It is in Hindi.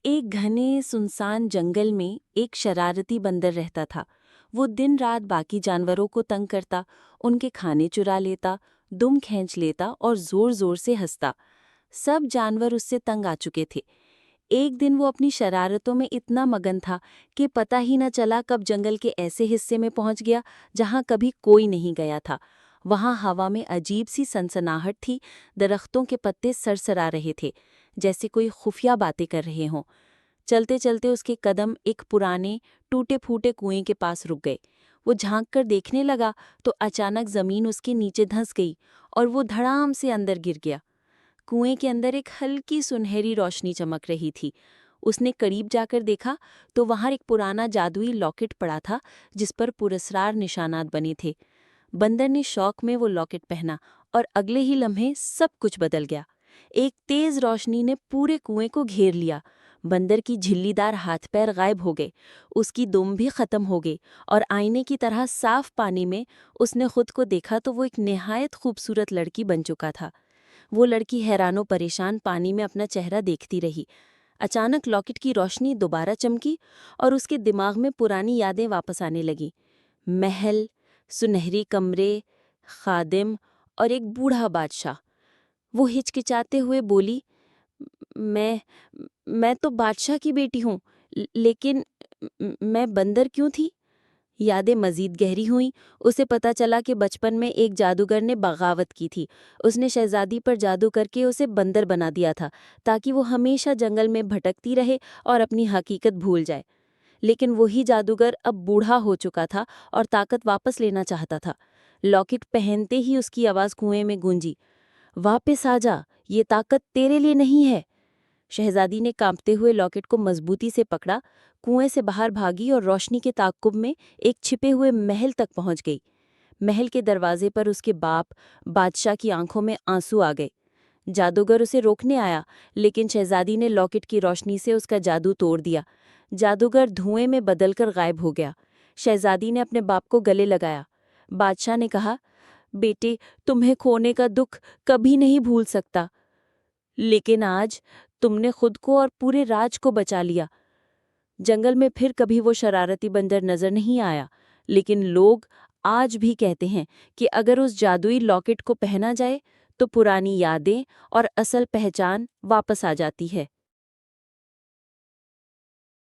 एक घने सुनसान जंगल में एक शरारती बंदर रहता था। वो दिन रात बाकी जानवरों को तंग करता, उनके खाने चुरा लेता, दुम खींच लेता और जोर जोर से हंसता। सब जानवर उससे तंग आ चुके थे। एक दिन वो अपनी शरारतों में इतना मगन था कि पता ही न चला कब जंगल के ऐसे हिस्से में पहुंच गया जहां कभी कोई नहीं गया था। वहां हवा में अजीब सी सनसनाहट थी, दरख्तों के पत्ते सरसरा रहे थे, जैसे कोई खुफिया बातें कर रहे हों। चलते चलते उसके कदम एक पुराने टूटे फूटे कुएं के पास रुक गए। वो झांक कर देखने लगा तो अचानक जमीन उसके नीचे धंस गई और वो धड़ाम से अंदर गिर गया। कुएं के अंदर एक हल्की सुनहरी रोशनी चमक रही थी। उसने करीब जाकर देखा तो वहां एक पुराना जादुई लॉकेट पड़ा था, जिस पर पुरस्कार निशानात बने थे। बंदर ने शौक में वो लॉकेट पहना और अगले ही लम्हे सब कुछ बदल गया। एक तेज रोशनी ने पूरे कुएं को घेर लिया। बंदर की झिल्लीदार हाथ पैर गायब हो गए, उसकी दुम भी खत्म हो गई और आईने की तरह साफ पानी में उसने खुद को देखा तो वो एक निहायत खूबसूरत लड़की बन चुका था। वो लड़की हैरानो परेशान पानी में अपना चेहरा देखती रही। अचानक लॉकेट की रोशनी दोबारा चमकी और उसके दिमाग में पुरानी यादें वापस आने लगी। महल, सुनहरी कमरे, खादिम और एक बूढ़ा बादशाह। वो हिचकिचाते हुए बोली, मैं मैं तो बादशाह की बेटी हूँ, लेकिन मैं बंदर क्यों थी? यादें मजीद गहरी हुईं। उसे पता चला कि बचपन में एक जादूगर ने बगावत की थी। उसने शहजादी पर जादू करके उसे बंदर बना दिया था, ताकि वो हमेशा जंगल में भटकती रहे और अपनी हकीकत भूल जाए। लेकिन वही जादूगर अब बूढ़ा हो चुका था और ताकत वापस लेना चाहता था। लॉकेट पहनते ही उसकी आवाज़ कुएं में गूंजी, वापस आ जा, ये ताकत तेरे लिए नहीं है। शहजादी ने कांपते हुए लॉकेट को मजबूती से पकड़ा, कुएं से बाहर भागी और रोशनी के ताक़ुब में एक छिपे हुए महल तक पहुंच गई। महल के दरवाजे पर उसके बाप बादशाह की आंखों में आंसू आ गए। जादूगर उसे रोकने आया, लेकिन शहजादी ने लॉकेट की रोशनी से उसका जादू तोड़ दिया। जादूगर धुएं में बदलकर गायब हो गया। शहजादी ने अपने बाप को गले लगाया। बादशाह ने कहा, बेटे, तुम्हें खोने का दुख कभी नहीं भूल सकता, लेकिन आज तुमने खुद को और पूरे राज को बचा लिया। जंगल में फिर कभी वो शरारती बंदर नजर नहीं आया, लेकिन लोग आज भी कहते हैं कि अगर उस जादुई लॉकेट को पहना जाए तो पुरानी यादें और असल पहचान वापस आ जाती है।